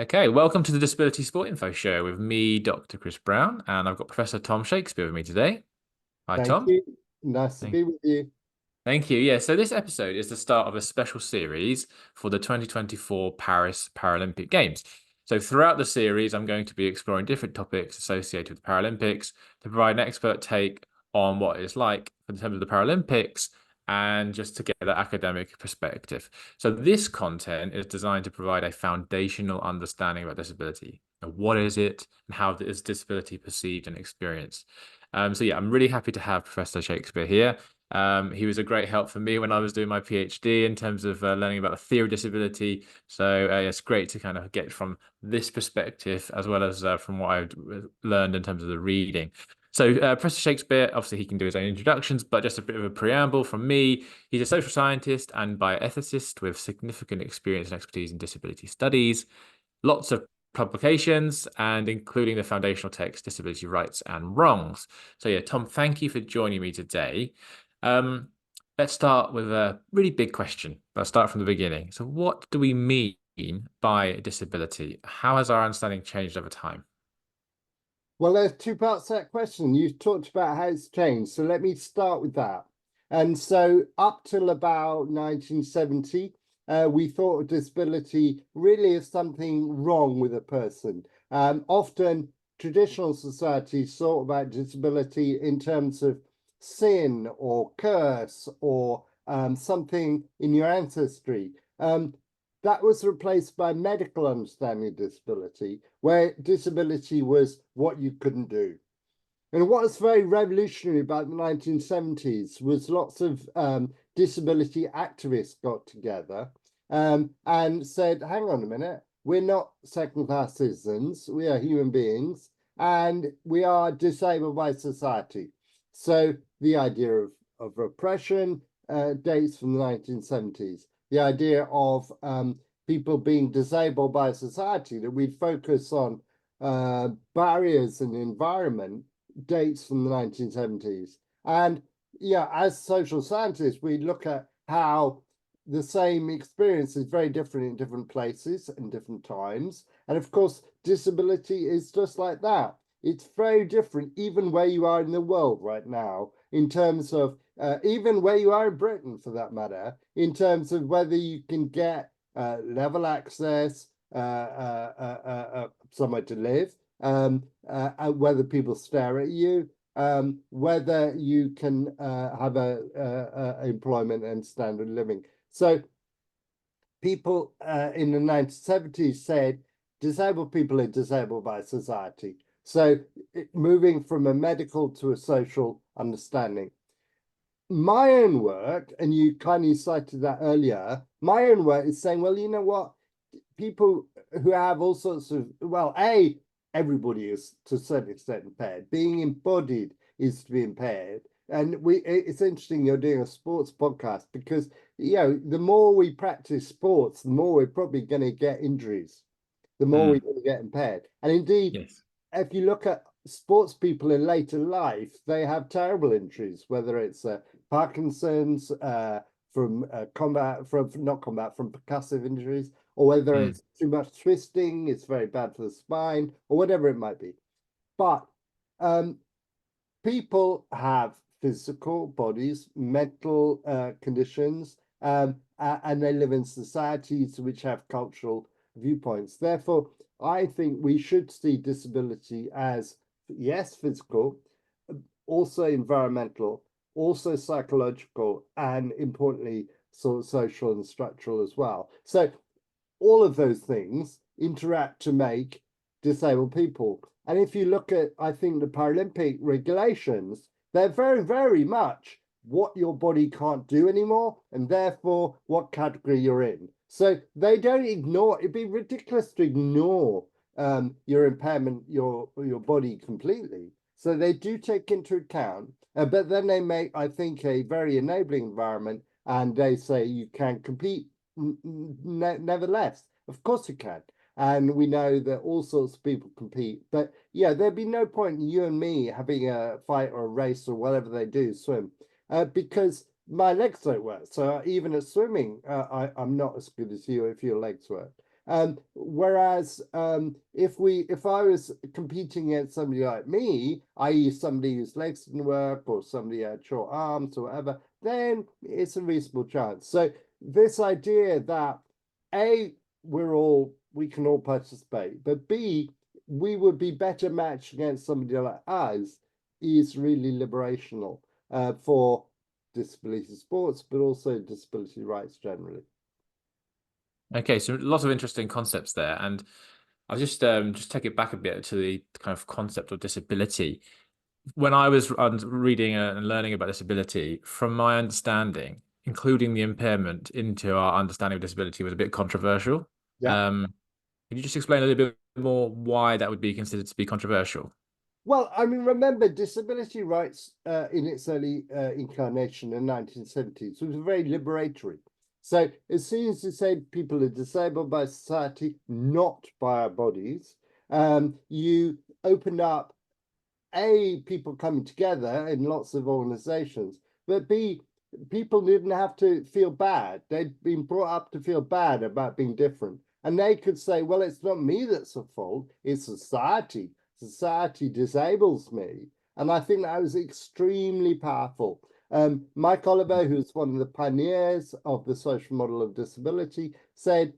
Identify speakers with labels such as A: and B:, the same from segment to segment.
A: Okay, welcome to the Disability Sport Info Show with me, Dr. Chris Brown, and I've got Professor Tom Shakespeare with me today. Hi,
B: Thank
A: Tom.
B: you. Nice to
A: Thank,
B: be with you.
A: thank you. Yeah, so this episode is the start of a special series for the 2024 Paris Paralympic Games. So throughout the series, I'm going to be exploring different topics associated with the Paralympics to provide an expert take on what it's like in terms of the Paralympics and just to get that academic perspective. So this content is designed to provide a foundational understanding about disability. What is it and how is disability perceived and experienced? So yeah, I'm really happy to have Professor Shakespeare here. He was a great help for me when I was doing my PhD in terms of learning about the theory of disability. So it's great to kind of get from this perspective as well as from what I've learned in terms of the reading. So Professor Shakespeare, obviously he can do his own introductions, but just a bit of a preamble from me. He's a social scientist and bioethicist with significant experience and expertise in disability studies, lots of publications, and including the foundational text, Disability Rights and Wrongs. So yeah, Tom, thank you for joining me today. Um, let's start with a really big question. Let's start from the beginning. So what do we mean by disability? How has our understanding changed over time?
B: Well, there's two parts to that question. You've talked about how it's changed, so let me start with that. And so up till about 1970, we thought of disability really as something wrong with a person. Often traditional societies thought about disability in terms of sin or curse or something in your ancestry. That was replaced by medical understanding of disability, where disability was what you couldn't do. And what was very revolutionary about the 1970s was lots of disability activists got together and said, hang on a minute, we're not second-class citizens, we are human beings, and we are disabled by society. So the idea of oppression dates from the 1970s. The idea of people being disabled by society, that we'd focus on barriers and environment, dates from the 1970s. And yeah, as social scientists, we look at how the same experience is very different in different places and different times. And of course, disability is just like that. It's very different, even where you are in the world right now, in terms of even where you are in Britain, for that matter, in terms of whether you can get level access, somewhere to live, whether people stare at you, whether you can have a employment and standard of living. So people in the 1970s said disabled people are disabled by society. So moving from a medical to a social understanding. My own work, and you kindly cited that earlier, my own work is saying, well, you know what? People who have all sorts of, well, everybody is to a certain extent impaired. Being embodied is to be impaired. And it's interesting you're doing a sports podcast because, the more we practice sports, the more we're probably going to get injuries, the more we're going to get impaired. And indeed,
A: Yes.
B: if you look at sports people in later life, they have terrible injuries, whether it's Parkinson's from combat, from not combat, from percussive injuries, or whether it's too much twisting, it's very bad for the spine, or whatever it might be. But people have physical bodies, mental conditions, and they live in societies which have cultural viewpoints. Therefore, I think we should see disability as, yes, physical, also environmental, also psychological, and importantly, sort of social and structural as well. So all of those things interact to make disabled people. And if you look at, I think, the Paralympic regulations, they're very, very much what your body can't do anymore, and therefore what category you're in. So they don't ignore, it'd be ridiculous to ignore your impairment, your body completely. So they do take into account, but then they make, I think, a very enabling environment, and they say you can compete nevertheless. Of course you can. And we know that all sorts of people compete. But yeah, there'd be no point in you and me having a fight or a race or whatever they do, swim, because my legs don't work. So even at swimming, I'm not as good as you if your legs work. Whereas if I was competing against somebody like me, i.e. somebody whose legs didn't work or somebody had short arms or whatever, then it's a reasonable chance. So this idea that A, we can all participate, but B, we would be better matched against somebody like us is really liberational for disability sports, but also disability rights generally.
A: Okay, so lots of interesting concepts there, and I'll just take it back a bit to the kind of concept of disability. When I was reading and learning about disability, from my understanding, including the impairment into our understanding of disability was a bit controversial.
B: Yeah.
A: Can you just explain a little bit more why that would be considered to be controversial?
B: Well, I mean, remember, disability rights in its early incarnation in the 1970s was very liberatory. So as soon as you say people are disabled by society, not by our bodies, you opened up A, people coming together in lots of organizations, but B, people didn't have to feel bad. They'd been brought up to feel bad about being different. And they could say, well, it's not me that's at fault, it's society. Society disables me. And I think that was extremely powerful. Mike Oliver, who's one of the pioneers of the social model of disability, said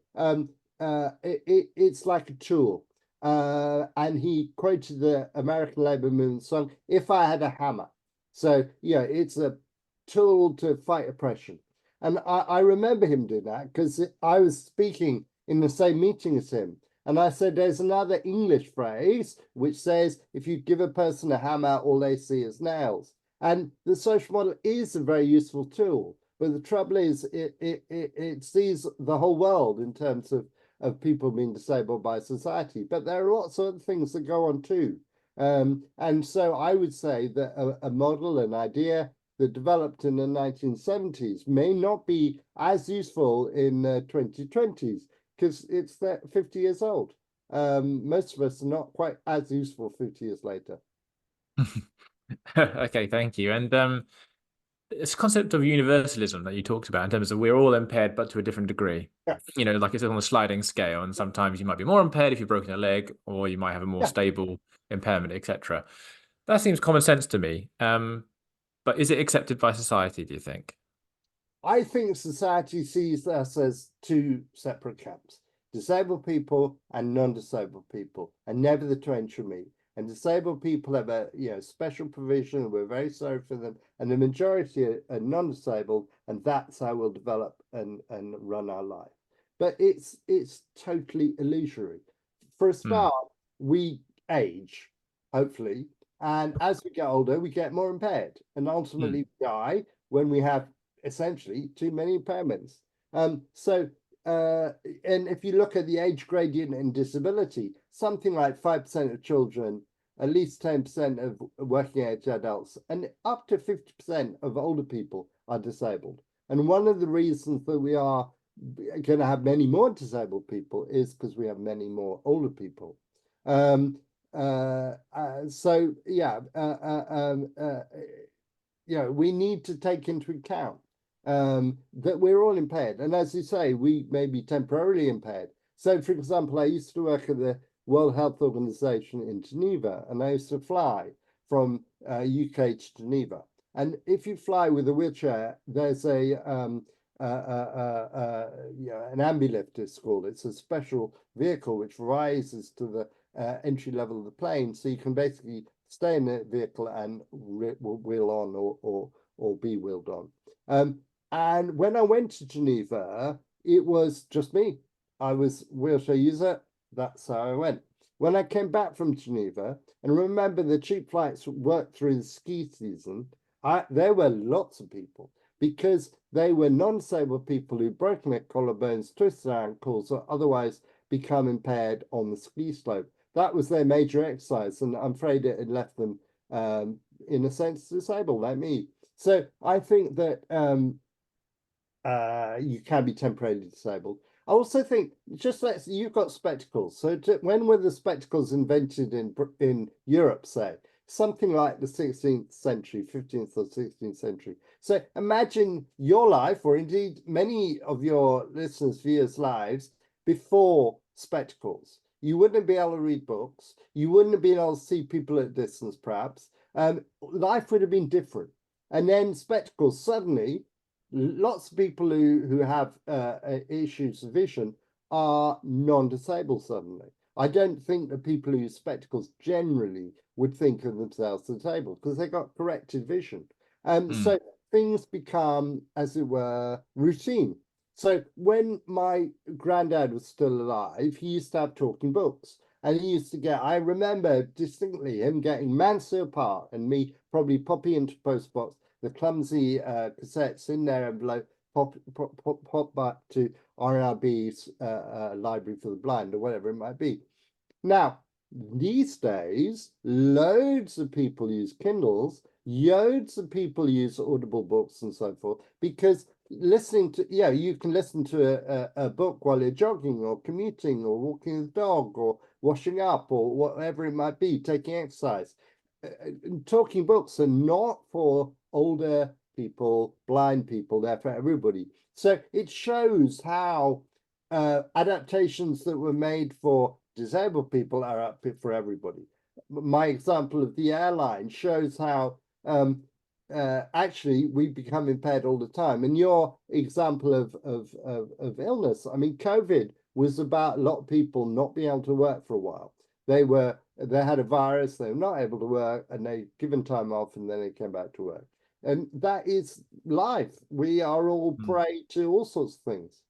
B: it's like a tool. And he quoted the American labor movement song, "If I Had a Hammer." So, yeah, it's a tool to fight oppression. And I remember him doing that because I was speaking in the same meeting as him. And I said, there's another English phrase which says, if you give a person a hammer, all they see is nails. And the social model is a very useful tool. But the trouble is, it sees the whole world in terms of people being disabled by society. But there are lots of other things that go on too. And so I would say that a model, an idea that developed in the 1970s may not be as useful in the 2020s because it's 50 years old. Most of us are not quite as useful 50 years later.
A: Okay, thank you. And this concept of universalism that you talked about in terms of we're all impaired, but to a different degree.
B: Yeah,
A: You know, like it's on a sliding scale, and sometimes you might be more impaired if you've broken a leg, or you might have a more
B: yeah.
A: stable impairment, etc. That seems common sense to me. But is it accepted by society, do you think?
B: I think society sees us as two separate camps, disabled people and non-disabled people, and never the twain shall meet. And disabled people have a special provision, and we're very sorry for them. And the majority are non-disabled, and that's how we'll develop and run our life. But it's totally illusory. For a
A: Hmm.
B: start, we age, hopefully, and as we get older, we get more impaired, and
A: Hmm.
B: ultimately die when we have essentially too many impairments. And if you look at the age gradient in disability, something like 5% of children, at least 10% of working age adults, and up to 50% of older people are disabled. And one of the reasons that we are going to have many more disabled people is because we have many more older people. So yeah, we need to take into account that we're all impaired. And as you say, we may be temporarily impaired. So, for example, I used to work at the World Health Organization in Geneva, and I used to fly from UK to Geneva. And if you fly with a wheelchair, there's an ambilift, it's called. It's a special vehicle which rises to the entry level of the plane, so you can basically stay in the vehicle and wheel on or be wheeled on. And when I went to Geneva, it was just me. I was wheelchair user. That's how I went. When I came back from Geneva, and remember the cheap flights worked through the ski season, there were lots of people because they were non-disabled people who'd broken their collarbones, twisted their ankles, or otherwise become impaired on the ski slope. That was their major exercise, and I'm afraid it had left them, in a sense, disabled like me. So I think that you can be temporarily disabled. I also think you've got spectacles. So when were the spectacles invented in Europe, say? Something like the 16th century, 15th or 16th century. So imagine your life, or indeed many of your listeners' viewers' lives, before spectacles. You wouldn't be able to read books. You wouldn't have been able to see people at distance, perhaps. Life would have been different. And then spectacles, suddenly, lots of people who have issues of vision are non-disabled suddenly. I don't think that people who use spectacles generally would think of themselves as disabled because they got corrected vision. So things become, as it were, routine. So when my granddad was still alive, he used to have talking books. And he used to I remember distinctly him getting Mansell apart and me probably popping into post box, the clumsy cassettes in their envelope, pop back to RNRB's Library for the Blind or whatever it might be. Now, these days, loads of people use Kindles, loads of people use Audible books and so forth, because listening to, you can listen to a book while you're jogging or commuting or walking the dog or washing up or whatever it might be, taking exercise. Talking books are not for older people, blind people, they're for everybody. So it shows how adaptations that were made for disabled people are up for everybody. My example of the airline shows how actually we become impaired all the time. And your example of illness, I mean, COVID was about a lot of people not being able to work for a while. They had a virus, they were not able to work, and they given time off, and then they came back to work. And that is life. We are all prey to all sorts of things.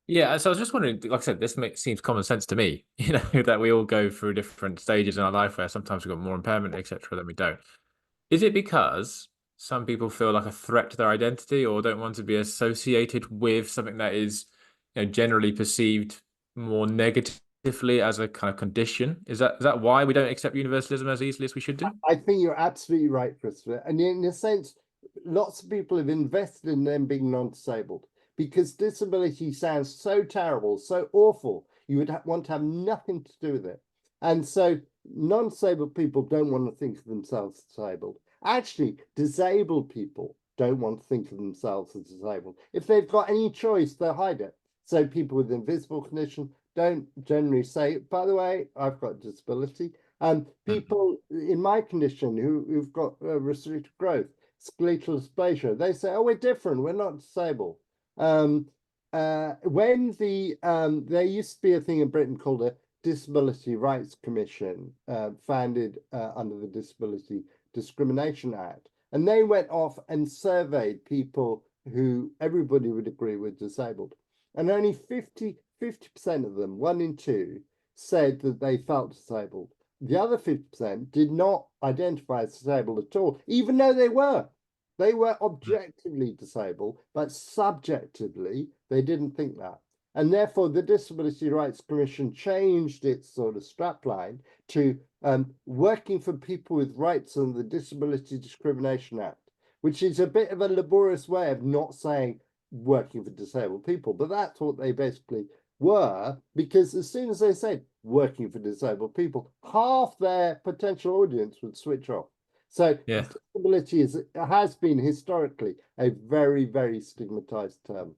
A: Yeah, so I was just wondering, like I said, seems common sense to me, that we all go through different stages in our life where sometimes we've got more impairment, etc., than we don't. Is it because some people feel like a threat to their identity or don't want to be associated with something that is, generally perceived more negatively as a kind of condition? Is that why we don't accept universalism as easily as we should do?
B: I think you're absolutely right, Christopher. And in a sense, lots of people have invested in them being non-disabled because disability sounds so terrible, so awful. You would want to have nothing to do with it. And so non-disabled people don't want to think of themselves as disabled. Actually, disabled people don't want to think of themselves as disabled. If they've got any choice, they'll hide it. So people with invisible condition don't generally say, by the way, I've got a disability. People in my condition who've got restricted growth, skeletal dysplasia, they say, oh, we're different, we're not disabled. When there used to be a thing in Britain called a Disability Rights Commission, founded under the Disability Discrimination Act, and they went off and surveyed people who everybody would agree were disabled, and only 50% of them, 1 in 2, said that they felt disabled. The other 50% did not identify as disabled at all, even though they were. They were objectively disabled, but subjectively, they didn't think that. And therefore, the Disability Rights Commission changed its sort of strapline to working for people with rights under the Disability Discrimination Act, which is a bit of a laborious way of not saying working for disabled people, but that's what they basically were, because as soon as they said working for disabled people, half their potential audience would switch off. So disability has been historically a very, very stigmatized term.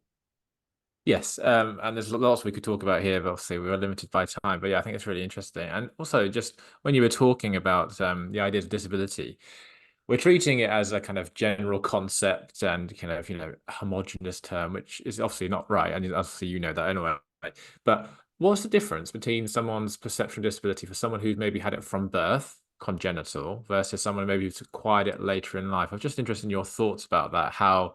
A: Yes, and there's lots we could talk about here, but obviously we are limited by time. But yeah, I think it's really interesting. And also, just when you were talking about the idea of disability, we're treating it as a kind of general concept and kind of, homogenous term, which is obviously not right. And obviously, that anyway. But what's the difference between someone's perception of disability for someone who's maybe had it from birth, congenital, versus someone maybe who's acquired it later in life? I'm just interested in your thoughts about that, how,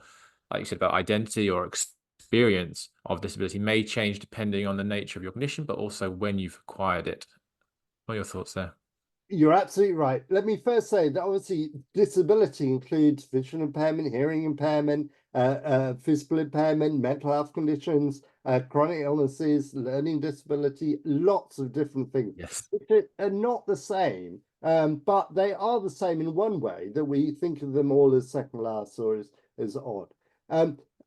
A: like you said, about identity or experience of disability may change depending on the nature of your condition, but also when you've acquired it. What are your thoughts there?
B: You're absolutely right. Let me first say that obviously disability includes vision impairment, hearing impairment, physical impairment, mental health conditions, chronic illnesses, learning disability, lots of different things.
A: Yes.
B: Which are not the same, but they are the same in one way, that we think of them all as second class or as odd.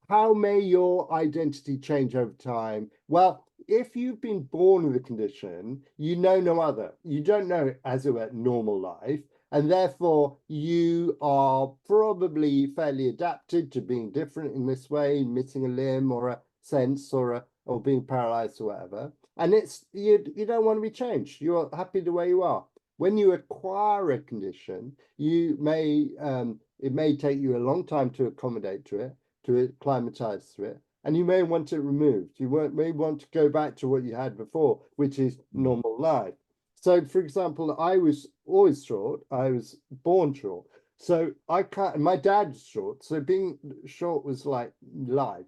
B: How may your identity change over time? Well, if you've been born with a condition, you know no other. You don't know as it were normal life, and therefore you are probably fairly adapted to being different in this way, missing a limb or a sense or or being paralyzed or whatever, and you don't want to be changed. You're happy the way you are. When you acquire a condition, it may take you a long time to accommodate to it, to acclimatize to it, and you may want it removed. May want to go back to what you had before, which is normal life. So, for example, I was always short. I was born short. So I can't, my dad's short. So being short was like life,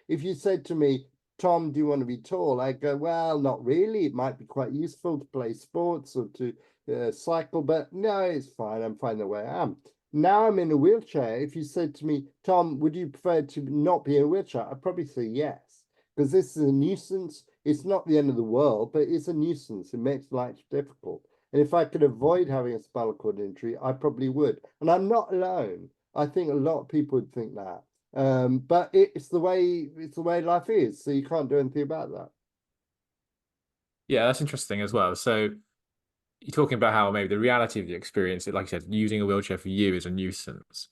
B: If you said to me, Tom, do you want to be tall? I go, well, not really. It might be quite useful to play sports or to cycle, but no, it's fine. I'm fine the way I am. Now I'm in a wheelchair. If you said to me, Tom, would you prefer to not be in a wheelchair? I'd probably say yes, because this is a nuisance. It's not the end of the world, but it's a nuisance. It makes life difficult. And if I could avoid having a spinal cord injury, I probably would. And I'm not alone. I think a lot of people would think that. But it's the way life is. So you can't do anything about that.
A: Yeah, that's interesting as well. So you're talking about how maybe the reality of the experience, like you said, using a wheelchair for you is a nuisance.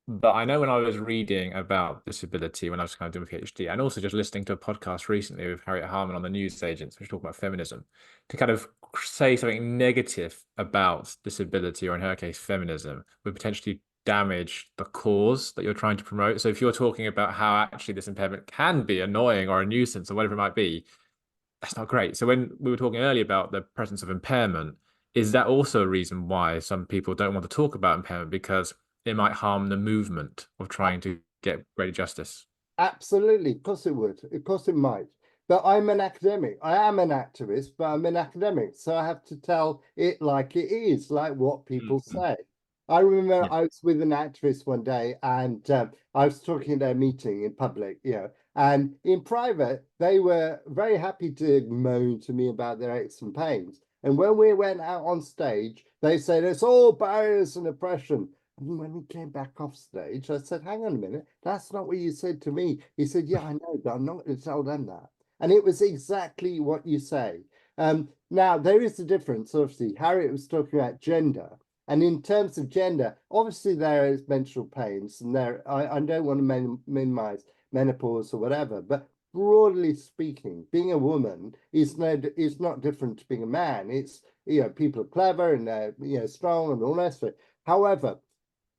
A: But I know when I was reading about disability when I was kind of doing a PhD, and also just listening to a podcast recently with Harriet Harman on the News Agents, which talk about feminism, to kind of say something negative about disability, or in her case, feminism, would potentially damage the cause that you're trying to promote. So if you're talking about how actually this impairment can be annoying or a nuisance or whatever it might be, that's not great. So when we were talking earlier about the presence of impairment, is that also a reason why some people don't want to talk about impairment because it might harm the movement of trying to get greater justice?
B: Absolutely, of course it would. Of course it might. But I'm an academic. I am an activist, but I'm an academic. So I have to tell it like it is, like what people
A: Mhm.
B: say. I remember
A: Yeah.
B: I was with an activist one day and I was talking at their meeting in public, and in private, they were very happy to moan to me about their aches and pains. And when we went out on stage, they said it's all barriers and oppression. And when we came back off stage, I said, hang on a minute, that's not what you said to me. He said, yeah, I know, but I'm not going to tell them that. And it was exactly what you say. Now, there is a difference, obviously. Harriet was talking about gender. And in terms of gender, obviously there is menstrual pains, and I don't want to minimize menopause or whatever, but broadly speaking, being a woman is not different to being a man. It's people are clever and they're strong and all that stuff. However,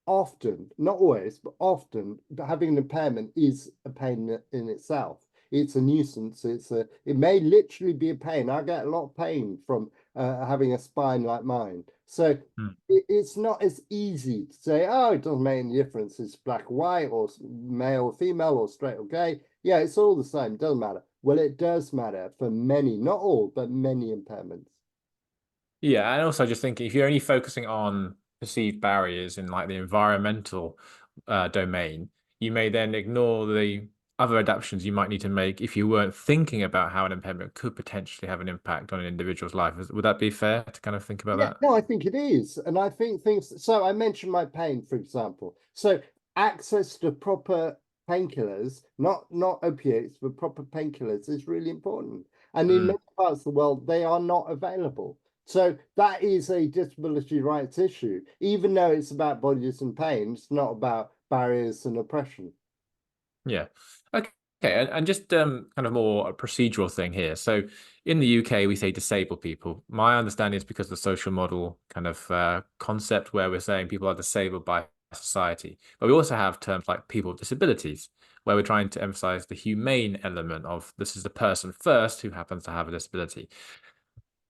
B: often, not always, but often, having an impairment is a pain in itself. It's a nuisance. It may literally be a pain. I get a lot of pain from having a spine like mine. So
A: Mm.
B: it's not as easy to say, oh, it doesn't make any difference. It's black or white or male or female or straight or gay. Yeah, it's all the same. It doesn't matter. Well, it does matter for many, not all, but many impairments.
A: Yeah, and also just thinking if you're only focusing on perceived barriers in like the environmental domain, you may then ignore the other adaptations you might need to make if you weren't thinking about how an impairment could potentially have an impact on an individual's life. Would that be fair to kind of think about
B: Yeah,
A: that?
B: no, I think it is. And I think things, so I mentioned my pain, for example. So access to proper painkillers, not opiates, but proper painkillers is really important. And in
A: Mm.
B: many parts of the world, they are not available. So that is a disability rights issue, even though it's about bodies and pain, it's not about barriers and oppression.
A: Yeah. Okay. And just kind of more a procedural thing here. So in the UK, we say disabled people. My understanding is because of the social model kind of concept where we're saying people are disabled by society. But we also have terms like people with disabilities, where we're trying to emphasize the humane element of this is the person first who happens to have a disability.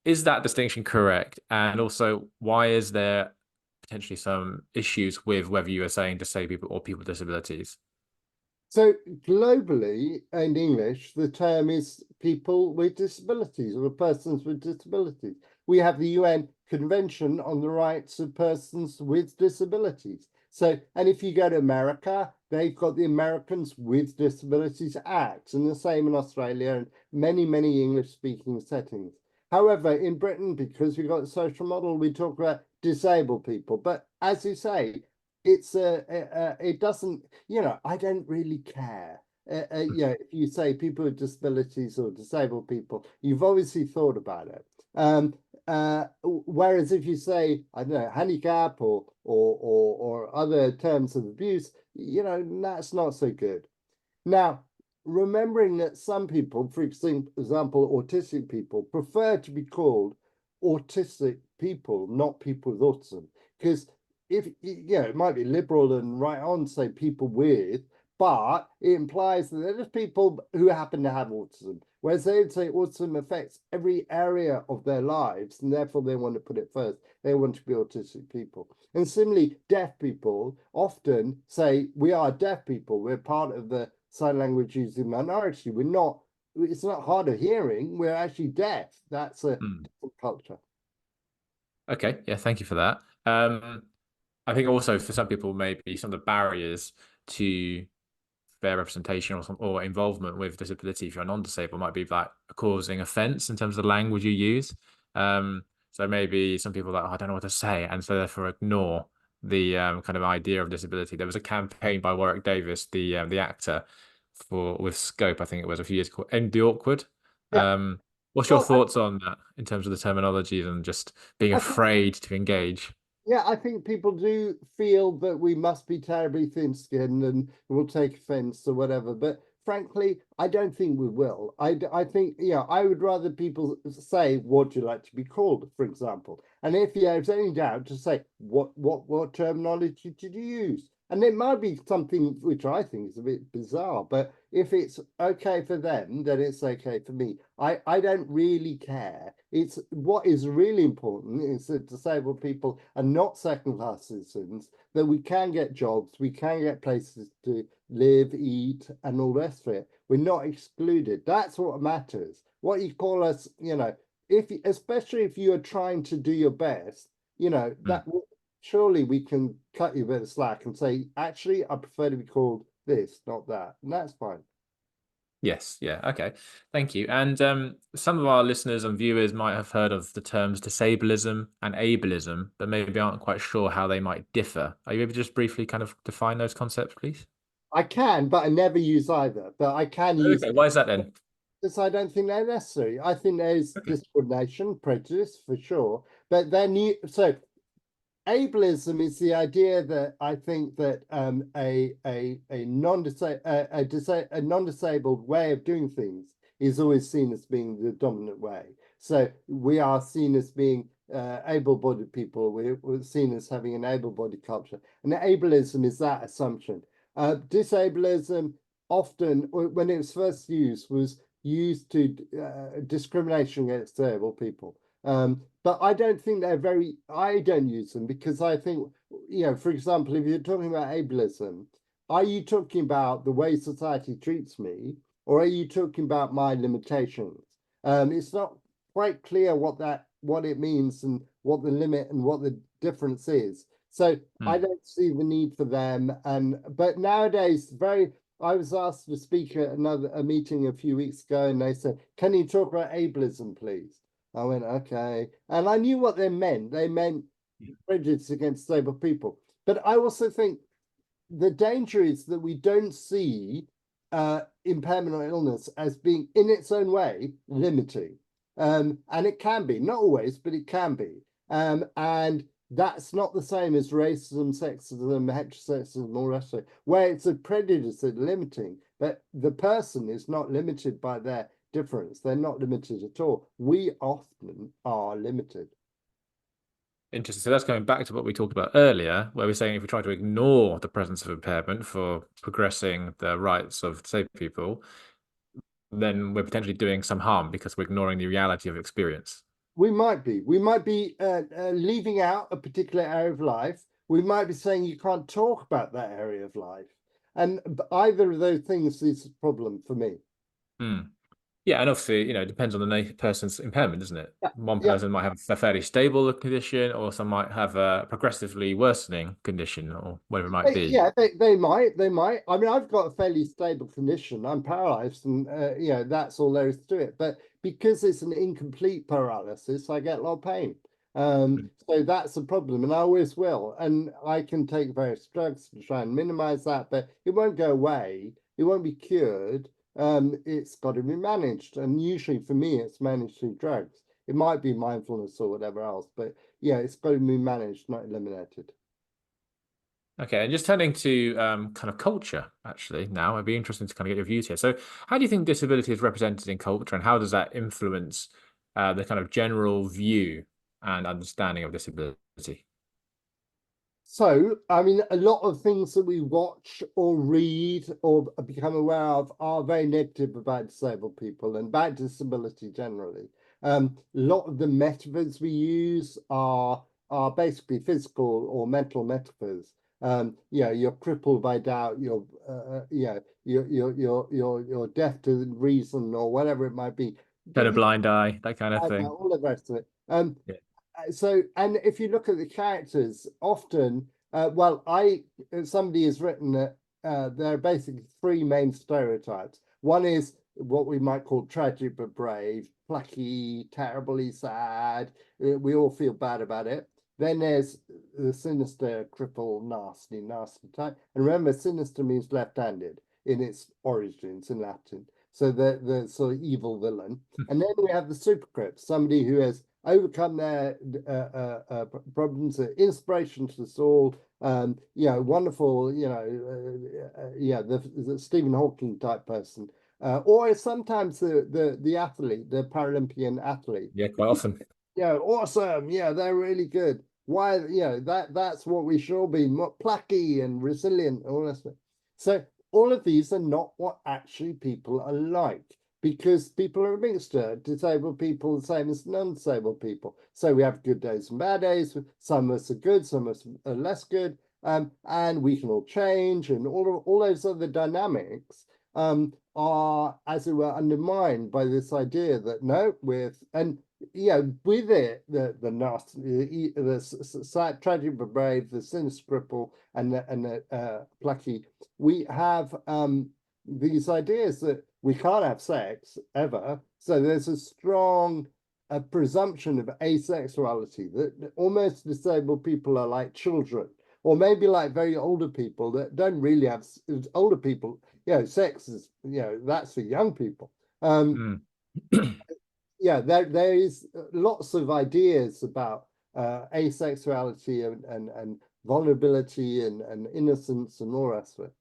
A: Is that distinction correct? And also, why is there potentially some issues with whether you are saying disabled people or people with disabilities?
B: So globally, in English, the term is people with disabilities or persons with disabilities. We have the UN Convention on the Rights of Persons with Disabilities. So, and if you go to America, they've got the Americans with Disabilities Act, and the same in Australia and many, many English-speaking settings. However, in Britain, because we've got the social model, we talk about disabled people. But as you say, it doesn't, I don't really care. If you say people with disabilities or disabled people, you've obviously thought about it. Whereas if you say, I don't know, handicap or other terms of abuse, that's not so good. Now, remembering that some people, for example, autistic people, prefer to be called autistic people, not people with autism. Because if it might be liberal and right on say people with, but it implies that they're just people who happen to have autism. Whereas they would say autism affects every area of their lives, and therefore they want to put it first. They want to be autistic people. And similarly, deaf people often say, we are deaf people. We're part of the sign language using minority. It's not hard of hearing. We're actually deaf. That's a different culture.
A: Okay, yeah, thank you for that. I think also for some people, maybe some of the barriers to fair representation or involvement with disability, if you're non-disabled, might be like causing offense in terms of the language you use. So maybe some people are like, oh, I don't know what to say, and so therefore ignore the kind of idea of disability. There was a campaign by Warwick Davis, the actor, with Scope, I think it was a few years ago, End the Awkward.
B: Yeah.
A: What's your
B: Well,
A: thoughts on that in terms of the terminologies and just being
B: I think
A: afraid to engage?
B: Yeah, I think people do feel that we must be terribly thin-skinned and will take offense or whatever. But frankly, I don't think we will. I think, I would rather people say, "What do you like to be called?" for example. And if there's any doubt, to say, "What terminology did you use?" And it might be something which I think is a bit bizarre, but if it's okay for them, then it's okay for me. I don't really care. It's what is really important is that disabled people are not second-class citizens, that we can get jobs, we can get places to live, eat, and all the rest of it. We're not excluded. That's what matters. What you call us, especially if you are trying to do your best, that surely we can cut you a bit of slack and say, actually, I prefer to be called this, not that. And that's fine.
A: Yes, yeah, okay. Thank you. And some of our listeners and viewers might have heard of the terms disableism and ableism, but maybe aren't quite sure how they might differ. Are you able to just briefly kind of define those concepts, please?
B: I can, but I never use either. But I can use
A: Okay, why is that then?
B: because I don't think they're necessary. I think there's
A: Okay.
B: discrimination, prejudice for sure. But then ableism is the idea that I think that a non-disabled way of doing things is always seen as being the dominant way. So we are seen as being able-bodied people. We're seen as having an able-bodied culture, and ableism is that assumption. Disableism often, when it was first used, was used to discrimination against disabled people. But I don't think I don't use them because I think, for example, if you're talking about ableism, are you talking about the way society treats me, or are you talking about my limitations? It's not quite clear what it means and what the limit and what the difference is. So I don't see the need for them. But nowadays, I was asked to speak at a meeting a few weeks ago, and they said, "Can you talk about ableism, please?" I went, okay. And I knew what they meant. They meant prejudice against disabled people. But I also think the danger is that we don't see impairment or illness as being, in its own way, limiting. And it can be, not always, but it can be. And that's not the same as racism, sexism, heterosexism, all that stuff, where it's a prejudice that's limiting, but the person is not limited by their difference. They're not limited at all. We often are limited.
A: Interesting. So that's going back to what we talked about earlier, where we're saying if we try to ignore the presence of impairment for progressing the rights of disabled people, then we're potentially doing some harm because we're ignoring the reality of experience.
B: We might be leaving out a particular area of life. We might be saying you can't talk about that area of life. And either of those things is a problem for me.
A: Yeah, and obviously, it depends on the person's impairment, doesn't it?
B: Yeah,
A: One
B: yeah.
A: person might have a fairly stable condition, or some might have a progressively worsening condition, or whatever it might be.
B: Yeah, they might. I mean, I've got a fairly stable condition. I'm paralyzed, and that's all there is to it. But because it's an incomplete paralysis, I get a lot of pain. So that's a problem, and I always will. And I can take various drugs to try and minimize that, but it won't go away. It won't be cured. It's got to be managed, and usually for me, it's managed through drugs. It might be mindfulness or whatever else, but yeah, it's got to be managed, not eliminated.
A: Okay, and just turning to kind of culture, actually, now it'd be interesting to kind of get your views here. So, how do you think disability is represented in culture, and how does that influence the kind of general view and understanding of disability?
B: So, I mean, a lot of things that we watch or read or become aware of are very negative about disabled people and about disability generally. A lot of the metaphors we use are basically physical or mental metaphors. You're crippled by doubt. You're deaf to reason or whatever it might be.
A: Turn
B: But
A: a blind eye, that kind of thing.
B: all the rest of it.
A: Yeah.
B: And if you look at the characters, often, somebody has written that there are basically three main stereotypes. One is what we might call tragic but brave, plucky, terribly sad. We all feel bad about it. Then there's the sinister, cripple, nasty type. And remember, sinister means left-handed in its origins in Latin. So the sort of evil villain. And then we have the supercrip, somebody who has overcome their problems, inspiration to us all. Wonderful. The Stephen Hawking type person, or sometimes the athlete, the Paralympian athlete.
A: Yeah, quite often.
B: Yeah, awesome. Yeah, they're really good. Why? That's what we should all be, more plucky and resilient, all that stuff. So all of these are not what actually people are like, because people are a mixture. Disabled people the same as non-disabled people. So we have good days and bad days. Some of us are good, some of us are less good. And we can all change, and all those other dynamics are, as it were, undermined by this idea that no, with it, the nasty, the tragic but brave, the sinister cripple, and the plucky, we have these ideas that we can't have sex ever. So there's a strong presumption of asexuality, that almost disabled people are like children, or maybe like very older people that don't really have older people. Sex is that's for young people.
A: Mm.
B: There is lots of ideas about asexuality and vulnerability and innocence and all that sort.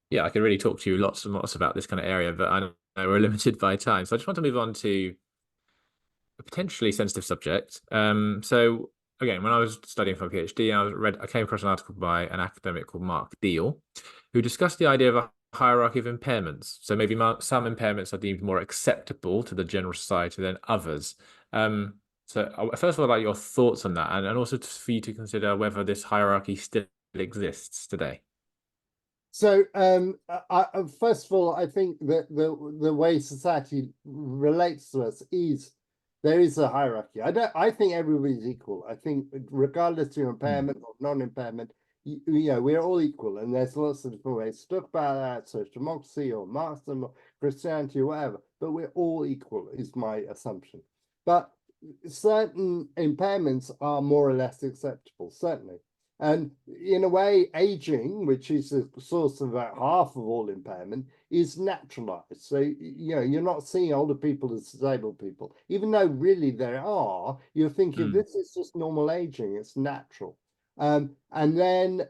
A: Yeah, I could really talk to you lots and lots about this kind of area, but I know we're limited by time. So I just want to move on to a potentially sensitive subject. So again, when I was studying for a PhD, I came across an article by an academic called Mark Deal, who discussed the idea of a hierarchy of impairments. So maybe some impairments are deemed more acceptable to the general society than others. First of all, about your thoughts on that, and also for you to consider whether this hierarchy still exists today.
B: So, first of all, I think that the way society relates to us is there is a hierarchy. I think everybody's equal. I think regardless of your impairment or non-impairment, we're all equal, and there's lots of different ways to talk about that, social democracy or Marxism or Christianity or whatever. But we're all equal, is my assumption. But certain impairments are more or less acceptable, certainly. And in a way, aging, which is the source of about half of all impairment, is naturalized. So, you're not seeing older people as disabled people, even though really there are. You're thinking this is just normal aging, it's natural. And then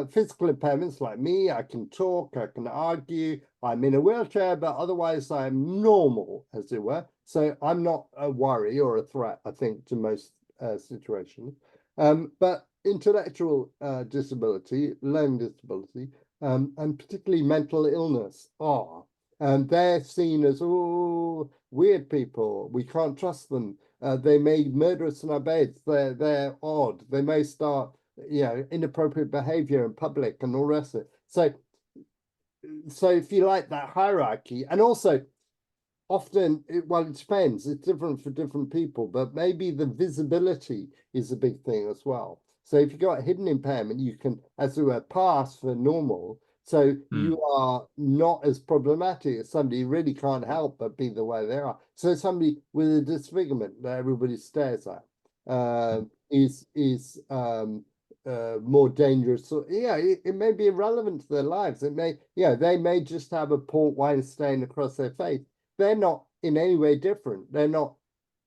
B: physical impairments like me, I can talk, I can argue, I'm in a wheelchair, but otherwise I'm normal, as it were. So I'm not a worry or a threat, I think, to most situations. But intellectual disability, learning disability, and particularly mental illness are. And they're seen as, weird people. We can't trust them. They may murder us in our beds. They're odd. They may start, inappropriate behavior in public and all the rest of it. So if you like that hierarchy, and also often, it depends. It's different for different people, but maybe the visibility is a big thing as well. So if you've got hidden impairment, you can, as it were, pass for normal. So you are not as problematic as somebody who really can't help but be the way they are. So somebody with a disfigurement that everybody stares at is more dangerous. So it may be irrelevant to their lives. They may just have a port wine stain across their face. They're not in any way different. They're not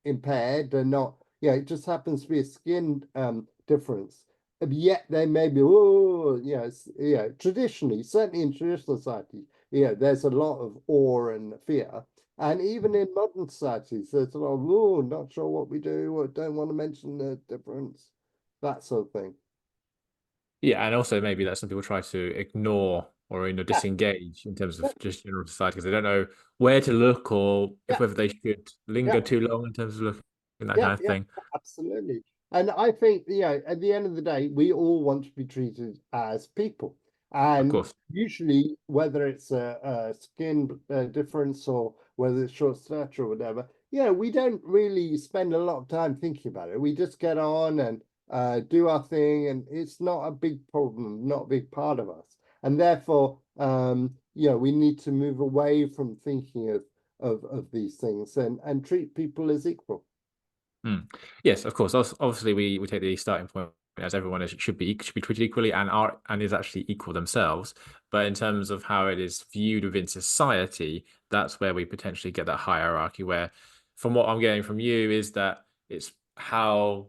B: impaired. They're not, it just happens to be a skin difference. yet they may be, oh, yes, yeah, traditionally, certainly in traditional society, there's a lot of awe and fear. And even in modern societies, there's a lot of, oh, not sure what we do, or don't want to mention the difference, that sort of thing.
A: Yeah, and also maybe that some people try to ignore or
B: Yeah,
A: disengage in terms
B: yeah,
A: of just general society because they don't know where to look or if
B: yeah,
A: whether they should
B: yeah.
A: linger too long in terms of looking that
B: Yeah,
A: kind of
B: yeah,
A: thing.
B: absolutely. And I think, at the end of the day, we all want to be treated as people.
A: Of
B: And
A: course.
B: usually, whether it's a skin difference or whether it's short stature or whatever, we don't really spend a lot of time thinking about it. We just get on and do our thing, and it's not a big problem, not a big part of us. And therefore, we need to move away from thinking of these things and treat people as equal.
A: Mm. Yes, of course. Obviously, we take the starting point as everyone should be treated equally and is actually equal themselves. But in terms of how it is viewed within society, that's where we potentially get that hierarchy. Where, from what I'm getting from you, is that it's how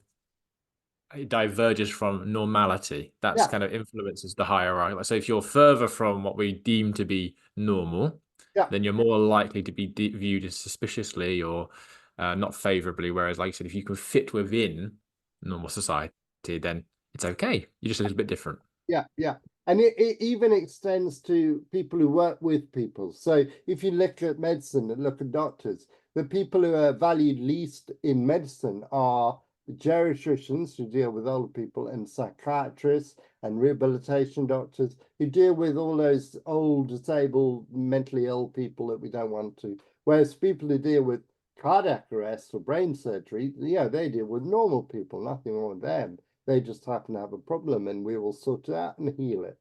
A: it diverges from normality. That's
B: Yeah,
A: kind of influences the hierarchy. So if you're further from what we deem to be normal,
B: yeah,
A: then you're more likely to be viewed as suspiciously or not favorably. Whereas, like I said, if you can fit within normal society, then it's okay. You're just a little bit different.
B: yeah, yeah. And it even extends to people who work with people. So if you look at medicine and look at doctors, the people who are valued least in medicine are geriatricians who deal with older people and psychiatrists and rehabilitation doctors who deal with all those old, disabled, mentally ill people that we don't want to. Whereas people who deal with cardiac arrest or brain surgery, they deal with normal people, nothing wrong with them. They just happen to have a problem and we will sort it out and heal it.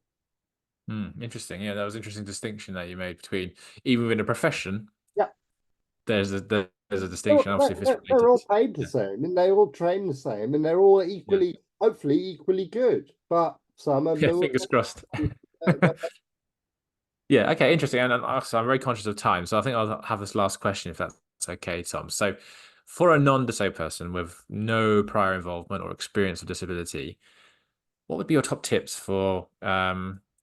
A: Interesting. Yeah, that was an interesting distinction that you made between even within a profession,
B: Yeah,
A: there's a distinction, obviously, if it's
B: they're
A: related.
B: all paid the
A: Yeah.
B: same and they all train the same and they're all
A: Yeah.
B: equally, hopefully, equally good. But some of
A: Yeah,
B: them,
A: fingers crossed.
B: uh,
A: Yeah, okay, interesting. And also, I'm very conscious of time, so I think I'll have this last question if that's okay, Tom. So, for a non-disabled person with no prior involvement or experience of disability, what would be your top tips for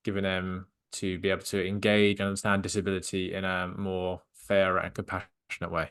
A: giving them to be able to engage and understand disability in a more fair and compassionate way?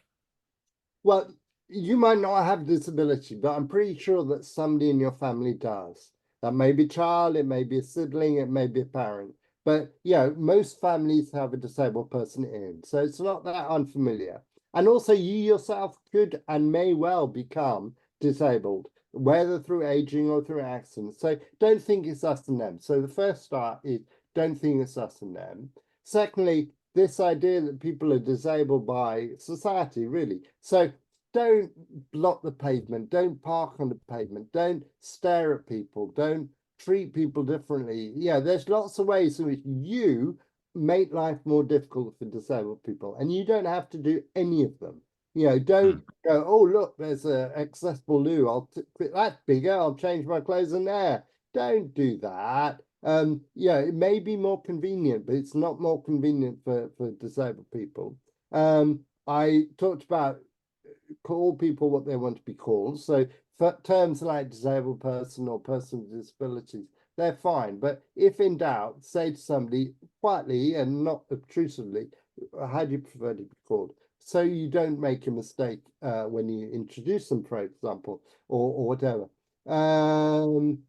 B: well, you might not have disability, but I'm pretty sure that somebody in your family does. That may be a child, it may be a sibling, it may be a parent. But most families have a disabled person in, so it's not that unfamiliar. And also, you yourself could and may well become disabled, whether through aging or through accidents. So don't think it's us and them. So the first start is don't think it's us and them. Secondly, this idea that people are disabled by society, really. So don't block the pavement, don't park on the pavement, don't stare at people, don't treat people differently. Yeah, there's lots of ways in which you make life more difficult for disabled people, and you don't have to do any of them. Don't
A: Mm,
B: go, oh, look, there's a accessible loo. That's bigger, I'll change my clothes in there. Don't do that. It may be more convenient, but it's not more convenient for disabled people. I talked about call people what they want to be called. So for terms like disabled person or person with disabilities, they're fine. But if in doubt, say to somebody quietly and not obtrusively, how do you prefer to be called? So you don't make a mistake when you introduce them, for example, or whatever. Um,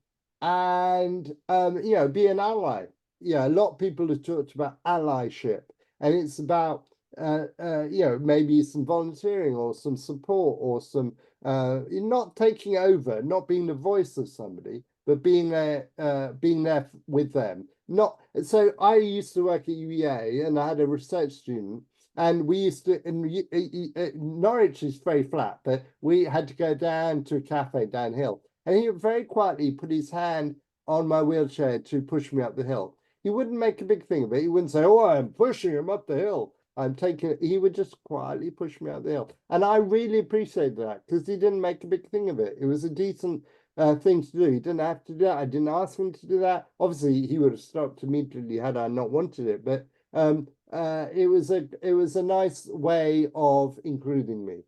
B: be an ally. Yeah, a lot of people have talked about allyship, and it's about maybe some volunteering or some support or some not taking over, not being the voice of somebody, but being there with them. Not so. I used to work at UEA, and I had a research student, and we used to. In Norwich is very flat, but we had to go down to a cafe downhill, and he very quietly put his hand on my wheelchair to push me up the hill. He wouldn't make a big thing of it. He wouldn't say, "Oh, I'm pushing him up the hill." I'm taking it. He would just quietly push me out the hill. And I really appreciate that because he didn't make a big thing of it. It was a decent thing to do. He didn't have to do that. I didn't ask him to do that. Obviously, he would have stopped immediately had I not wanted it. But it was a nice way of including me.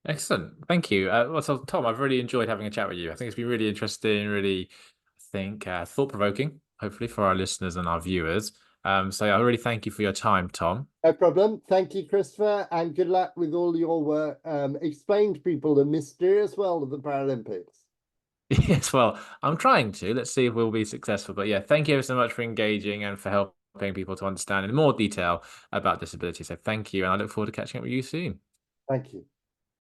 A: Excellent. Thank you. Well, so Tom, I've really enjoyed having a chat with you. I think it's been really interesting, really, I think, thought-provoking, hopefully for our listeners and our viewers. So yeah, I really thank you for your time, Tom.
B: No problem. Thank you, Christopher, and good luck with all your work. Explain to people the mysterious world of the Paralympics.
A: Yes, well, I'm trying to. Let's see if we'll be successful. But yeah, thank you ever so much for engaging and for helping people to understand in more detail about disability. So thank you, and I look forward to catching up with you soon.
B: Thank you.